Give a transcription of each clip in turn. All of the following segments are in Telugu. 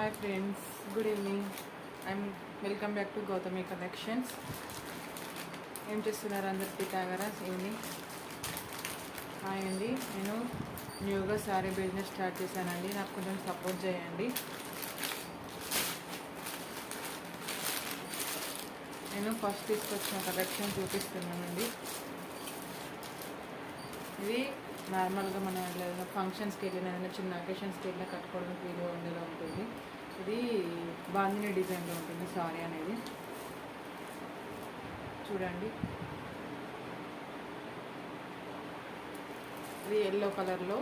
Hi friends, good evening. I'm welcome back to Gautami collections. ఏం చేస్తున్నారు అందరు? తాగారా ఈవినింగ్? హాయ్ అండి, నేను న్యూగా శారీ బిజినెస్ స్టార్ట్ చేశానండి. నాకు కొంచెం సపోర్ట్ చేయండి. నేను ఫస్ట్ తీసుకొచ్చిన కలెక్షన్ చూపిస్తున్నానండి. ఇది నార్మల్గా మన ఏదైనా ఫంక్షన్స్కి వెళ్ళిన ఏదైనా చిన్న అకేషన్స్కి వెళ్ళినా కట్టుకోవడానికి వీడియో ఉండేలా ఉంటుంది. ఇది బాందిని డిజైన్లో ఉంటుంది సారీ అనేది. చూడండి, ఇది ఎల్లో కలర్లో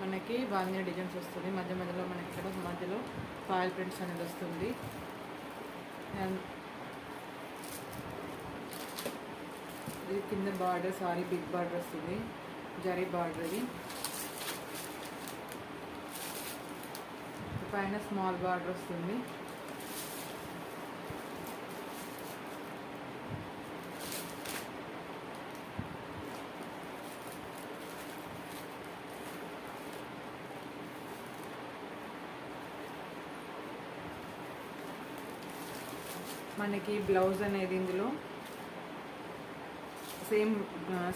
మనకి బాందిని డిజైన్స్ వస్తుంది. మధ్య మధ్యలో మనకి ఇక్కడ మధ్యలో ఫాయిల్ ప్రింట్స్ అనేది వస్తుంది. ఇది కింద బార్డర్ సారీ బిగ్ బార్డర్ వస్తుంది, జరీ బార్డర్. ఇది పైన స్మాల్ బార్డర్ వస్తుంది. మనకి బ్లౌజ్ అనేది ఇందులో సేమ్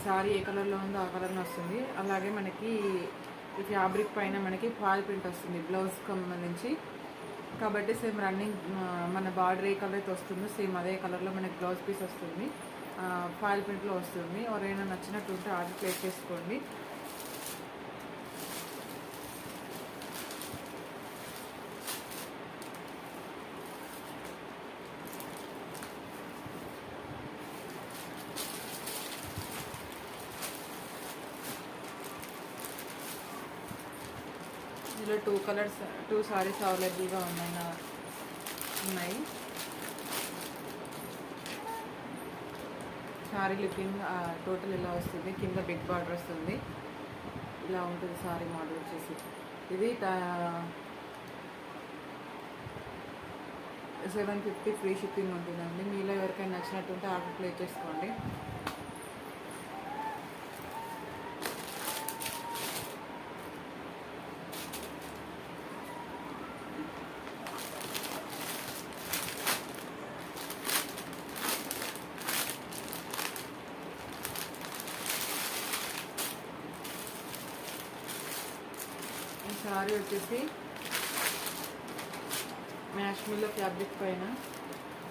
సారీ ఏ కలర్లో ఉందో ఆ కలర్లో వస్తుంది. అలాగే మనకి ఈ ఫ్యాబ్రిక్ పైన మనకి ఫాయిల్ ప్రింట్ వస్తుంది బ్లౌజ్కి సంబంధించి. కాబట్టి సేమ్ రన్నింగ్ మన బార్డర్ ఏ కలర్ అయితే వస్తుందో సేమ్ అదే కలర్లో మనకి బ్లౌజ్ పీస్ వస్తుంది, ఫాయిల్ ప్రింట్లో వస్తుంది. ఎవరైనా నచ్చినట్టు ఉంటే ఆర్డర్ ప్లేస్ చేసుకోండి. ఇందులో టూ సారీస్ అవైలబుల్గా ఉన్నాయి. సారీ లుకింగ్ టోటల్ ఇలా వస్తుంది. కింద బిగ్ బార్డర్ వస్తుంది. ఇలా ఉంటుంది సారీ మోడల్ వచ్చేసి. ఇది 750 ఫ్రీ షిప్పింగ్ ఉంటుందండి. మీలో ఎవరికైనా నచ్చినట్టు ఉంటే ఆర్డర్ ప్లేస్ చేసుకోండి. సారీ వచ్చేసి మ్యాష్మిల్లో ఫ్యాబ్రిక్ పైన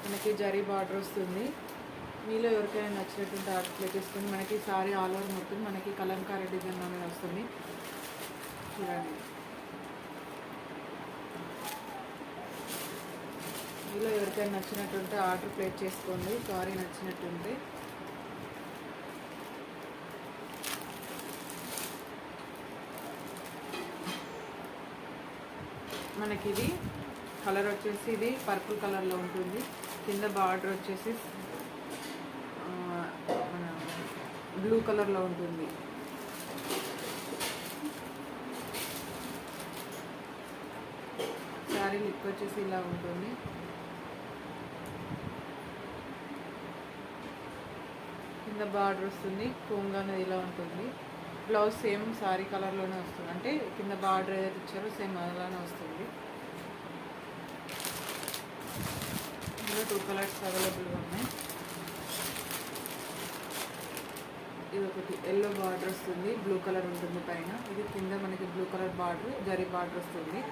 మనకి జరీ బార్డర్ వస్తుంది. మీలో ఎవరికైనా నచ్చినట్టుంటే ఆర్డర్ ప్లేస్ చేసుకొని మనకి సారీ ఆల్ ఓవర్ మొత్తం మనకి కలంకారీ డిజైన్ అనేది వస్తుంది. చూడండి, మీలో ఎవరికైనా నచ్చినట్టుంటే ఆర్డర్ ప్లేస్ చేసుకోండి. సారీ నచ్చినట్టుంటే మనకి ఇది కలర్ వచ్చేసి ఇది పర్పుల్ కలర్లో ఉంటుంది. కింద బార్డర్ వచ్చేసి మన బ్లూ కలర్లో ఉంటుంది. శారీ లుక్ వచ్చేసి ఇలా ఉంటుంది. కింద బార్డర్ వస్తుంది, కొంగు అనేది ఇలా ఉంటుంది. బ్లౌజ్ సేమ్ సారీ కలర్లోనే వస్తుంది, అంటే కింద బార్డర్ ఏదైతే ఇచ్చారో సేమ్ అలానే వస్తుంది. ఇందులో 2 కలర్స్ అవైలబుల్గా ఉన్నాయి. ఇది ఒకటి ఎల్లో బార్డర్ వస్తుంది, బ్లూ కలర్ ఉంటుంది పైన. ఇది కింద మనకి blue colour border zari border వస్తుంది.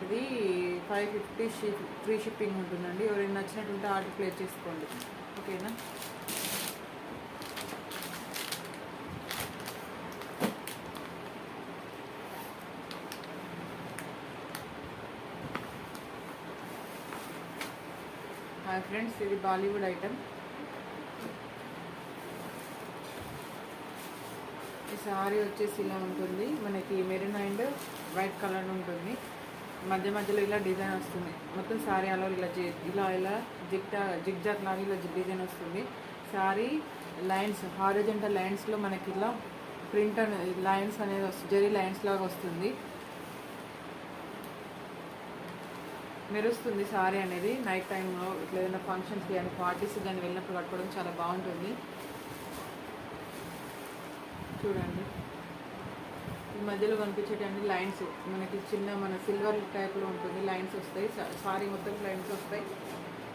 ఇది 550 ఫ్రీ షిప్పింగ్ ఉంటుందండి. ఎవరైనా నచ్చినట్టు ఉంటే ఆర్డర్ ప్లేస్ చేసుకోండి. ఓకేనా? హాయ్ ఫ్రెండ్స్, ఇది బాలీవుడ్ ఐటమ్. ఈ సారీ వచ్చేసి ఇలా ఉంటుంది. మనకి మెరూన్ అండ్ వైట్ కలర్ ఉంటుంది. మధ్య మధ్యలో ఇలా డిజైన్ వస్తుంది. మొత్తం సారీ అలా ఇలా జిగ్జాగ్ లాగా ఇలా డిజైన్ వస్తుంది. సారీ లైన్స్ హారిజంటల్ లైన్స్లో మనకి ఇలా ప్రింట్ అనేది లైన్స్ అనేది వస్తుంది, జరీ లైన్స్ లాగా వస్తుంది. మెరుస్తుంది సారీ అనేది. నైట్ టైంలో ఇట్లా ఏదైనా ఫంక్షన్స్కి కానీ పార్టీస్ కానీ వెళ్ళినప్పుడు కట్టుకోవడం చాలా బాగుంటుంది. చూడండి, మధ్యలో కనిపించేటన్ని లైన్స్ మనకి చిన్న మన సిల్వర్ టైప్లో ఉంటుంది, లైన్స్ వస్తాయి. సారీ మొత్తం లైన్స్ వస్తాయి.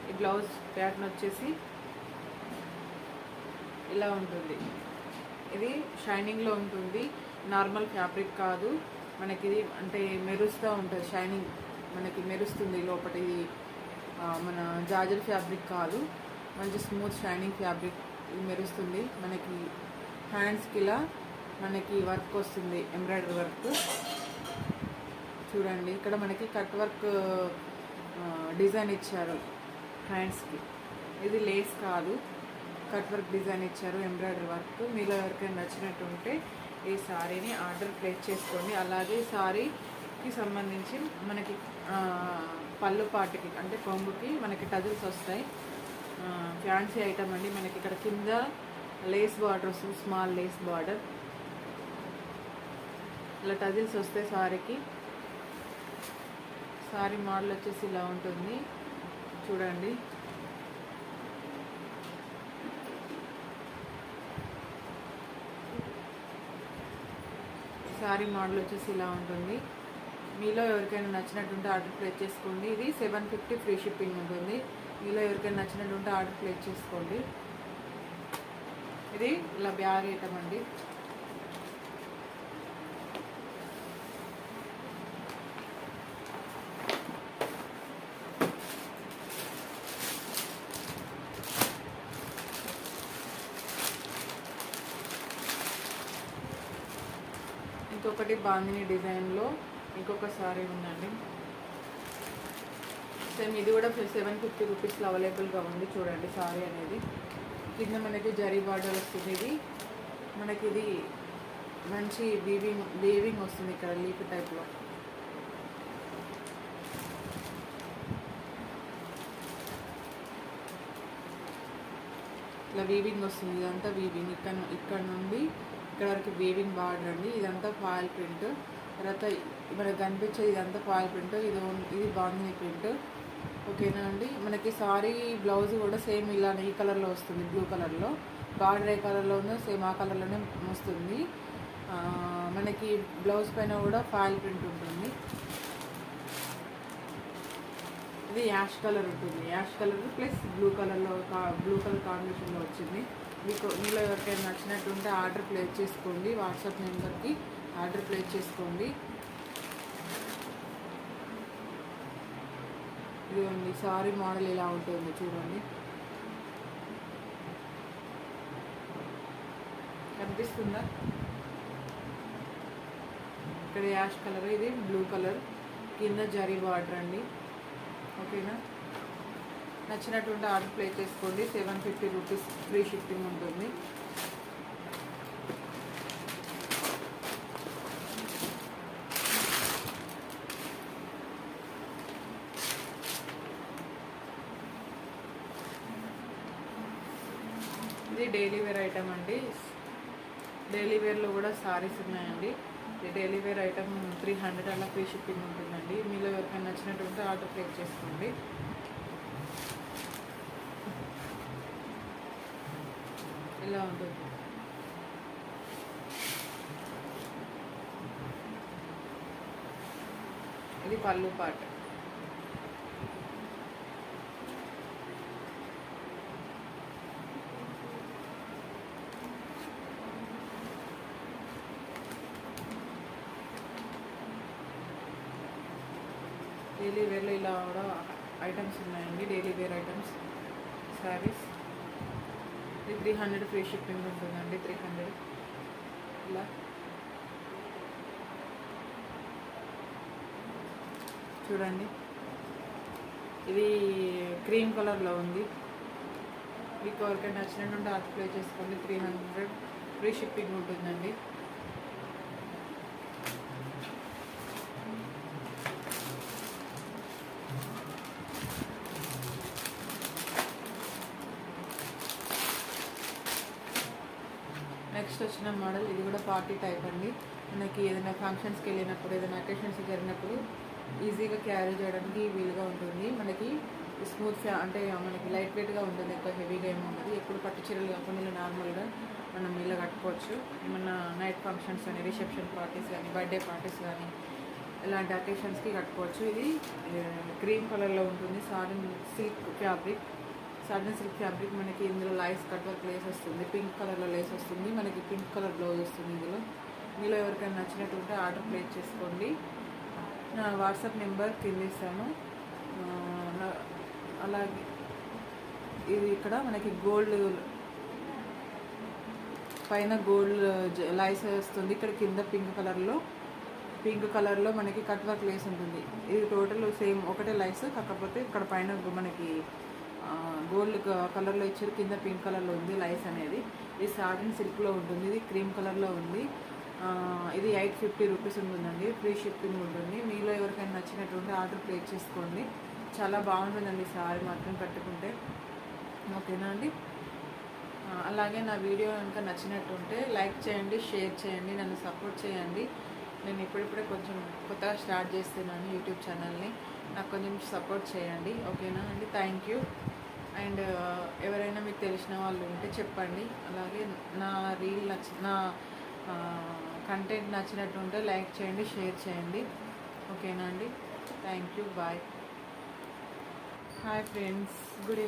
ఈ బ్లౌజ్ ప్యాటర్న్ వచ్చేసి ఇలా ఉంటుంది. ఇది షైనింగ్లో ఉంటుంది, నార్మల్ ఫ్యాబ్రిక్ కాదు. మనకి ఇది అంటే మెరుస్తూ ఉంటుంది, షైనింగ్ మనకి మెరుస్తుంది లోపల. ఇది మన జార్జెట్ ఫ్యాబ్రిక్ కాదు, మంచి స్మూత్ షైనింగ్ ఫ్యాబ్రిక్. ఇది మెరుస్తుంది. మనకి హ్యాండ్స్కి ఇలా మనకి వర్క్ వస్తుంది, ఎంబ్రాయిడరీ వర్క్. చూడండి ఇక్కడ మనకి కట్ వర్క్ డిజైన్ ఇచ్చారు హ్యాండ్స్కి. ఇది లేస్ కాదు, కట్ వర్క్ డిజైన్ ఇచ్చారు, ఎంబ్రాయిడరీ వర్క్. మీలో ఎవరికైనా నచ్చినట్టు ఉంటే ఈ శారీని ఆర్డర్ ప్లేస్ చేసుకోండి. అలాగే శారీకి సంబంధించి మనకి పళ్ళు పాటికి అంటే కొంగుకి మనకి టజిల్స్ వస్తాయి. ఫ్యాన్సీ ఐటమ్ అండి. మనకి ఇక్కడ కింద లేస్ బార్డర్ వస్తుంది, స్మాల్ లేస్ బార్డర్. ఇలా టజిల్స్ వస్తాయి శారీకి. శారీ మోడల్ వచ్చేసి ఇలా ఉంటుంది చూడండి. శారీ మోడల్ వచ్చేసి ఇలా ఉంటుంది. మీలో ఎవరికైనా నచ్చినట్టుంటే ఆర్డర్ ప్లేస్ చేసుకోండి. ఇది 750 ఫ్రీ షిప్పింగ్ ఉంటుంది. మీలో ఎవరికైనా నచ్చినట్టుంటే ఆర్డర్ ప్లేస్ చేసుకోండి. ఇది ఇలా బ్యాగ్ ఐటమ్ అండి. ఇంకొకటి బాందిని డిజైన్లో ఇంకొక సారీ ఉందండి. సేమ్ ఇది కూడా 750 రూపీస్లో అవైలబుల్గా ఉంది. చూడండి సారీ అనేది కింద మనకి జరీ బార్డర్ వస్తుంది. ఇది మనకి ఇది మంచి వీవింగ్ వస్తుంది ఇక్కడ లీఫ్ టైప్లో. ఇలా వీవింగ్ వస్తుంది. ఇదంతా వీవింగ్ ఇక్కడ నుండి ఇక్కడ వరకు వీవింగ్ బార్డర్ అండి. ఇదంతా ఫాయిల్ ప్రింట్. తర్వాత మనకు కనిపించేది ఇదంతా ఫాయిల్ ప్రింట్. ఇది బాందిని ప్రింట్. ఓకేనా అండి. మనకి సారీ బ్లౌజ్ కూడా సేమ్ ఇలానే ఈ కలర్లో వస్తుంది, బ్లూ కలర్లో. బార్డర్ ఏ కలర్లో ఉందో సేమ్ ఆ కలర్లోనే వస్తుంది. మనకి బ్లౌజ్ పైన కూడా ఫాయిల్ ప్రింట్ ఉంటుంది. ఇది యాష్ కలర్ ఉంటుంది. Ash colour plus blue colour కాంబినేషన్లో వచ్చింది. మీలో ఎవరికైనా నచ్చినట్టు ఉంటే ఆర్డర్ ప్లేస్ చేసుకోండి. వాట్సాప్ నెంబర్కి ఆర్డర్ ప్లేస్ చేసుకోండి. ఇదిగోండి సారీ మోడల్ ఇలా ఉంటుంది చూడండి. కనిపిస్తుందా? ఇక్కడ యాష్ కలర్, ఇది బ్లూ కలర్, కింద జరీ బార్డర్ అండి. ఓకేనా. నచ్చినటువంటి ఆర్డర్ ప్లేస్ చేసుకోండి. 750 రూపీస్ ఫ్రీ షిప్పింగ్ ఉంటుంది. ఇది డైలీ వేర్ ఐటమ్ అండి. డైలీ వేర్లో కూడా సారీస్ ఉన్నాయండి. ఇది డైలీ వేర్ ఐటమ్ 300 అలా ఫ్రీ షిప్పింగ్ ఉంటుందండి. మీలో ఎవరికైనా నచ్చినటువంటి ఆర్డర్ ప్లేస్ చేసుకోండి. ఇలా ఉంటుంది. ఇది పళ్ళు పాట. డైలీ వేర్లో ఇలా కూడా ఐటమ్స్ ఉన్నాయండి. Daily wear items saris. ఇది 300 ఫ్రీ షిప్పింగ్ ఉంటుందండి. 300 ఇలా. చూడండి ఇది క్రీమ్ కలర్లో ఉంది. మీకు ఎవరికైనా నచ్చినట్టు ఆర్డర్ ప్లేస్ చేసుకోండి. 300 ఫ్రీ షిప్పింగ్ ఉంటుందండి. నెక్స్ట్ వచ్చిన మోడల్ ఇది కూడా పార్టీ టైప్ అండి. మనకి ఏదైనా ఫంక్షన్స్కి వెళ్ళినప్పుడు, ఏదైనా అకేషన్స్కి జరిగినప్పుడు ఈజీగా క్యారీ చేయడానికి వీలుగా ఉంటుంది. మనకి స్మూత్ అంటే మనకి లైట్ వెయిట్గా ఉంటుంది, ఎక్కువ హెవీగా ఏమి ఉంటుంది. ఎప్పుడు పట్టు చీరలు కాకుండా నార్మల్గా మనం ఇలా కట్టుకోవచ్చు. ఏమన్నా నైట్ ఫంక్షన్స్ కానీ, రిసెప్షన్ పార్టీస్ కానీ, బర్త్డే పార్టీస్ కానీ ఇలాంటి అకేషన్స్కి కట్టుకోవచ్చు. ఇది క్రీమ్ కలర్లో ఉంటుంది. Satin silk fabric. మనకి ఇందులో లైస్ కట్ వర్క్ లేస్ వస్తుంది. పింక్ కలర్లో లేస్ వస్తుంది. మనకి పింక్ కలర్ బ్లౌజ్ వస్తుంది. మీలో ఎవరికైనా నచ్చినట్టు ఉంటే ఆర్డర్ ప్లేస్ చేసుకోండి. నా వాట్సాప్ నెంబర్ కింద ఇస్తాను. అలాగే ఇది ఇక్కడ మనకి గోల్డ్ పైన గోల్డ్ లైస్ వస్తుంది. ఇక్కడ కింద పింక్ కలర్లో మనకి కట్ వర్క్ లేస్ ఉంటుంది. ఇది టోటల్ సేమ్ ఒకటే లైస్, కాకపోతే ఇక్కడ పైన మనకి గోల్డ్ కలర్లో ఇచ్చారు, కింద పింక్ కలర్లో ఉంది లైస్ అనేది. ఇది సాటిన్ సిల్క్లో ఉంటుంది. ఇది క్రీమ్ కలర్లో ఉంది. ఇది 850 రూపీస్ ఉంటుందండి. ఫ్రీ షిప్పింగ్ ఉంటుంది. మీలో ఎవరికైనా నచ్చినట్టుంటే ఆర్డర్ ప్లేస్ చేసుకోండి. చాలా బాగుంటుందండి సారీ మాత్రం కట్టుకుంటే. ఓకేనా అండి? అలాగే నా వీడియో కనుక నచ్చినట్టుంటే లైక్ చేయండి, షేర్ చేయండి, నన్ను సపోర్ట్ చేయండి. నేను ఇప్పుడిప్పుడే కొంచెం కొత్తగా స్టార్ట్ చేస్తున్నాను యూట్యూబ్ ఛానల్ని. నాకు కొంచెం సపోర్ట్ చేయండి. ఓకేనా అండి? Thank you. అండ్ ఎవరైనా మీకు తెలిసిన వాళ్ళు ఉంటే చెప్పండి. అలాగే నా నా కంటెంట్ నచ్చినట్టుంటే లైక్ చేయండి, షేర్ చేయండి. ఓకేనా అండి? Thank you. Bye. Hi friends, good evening.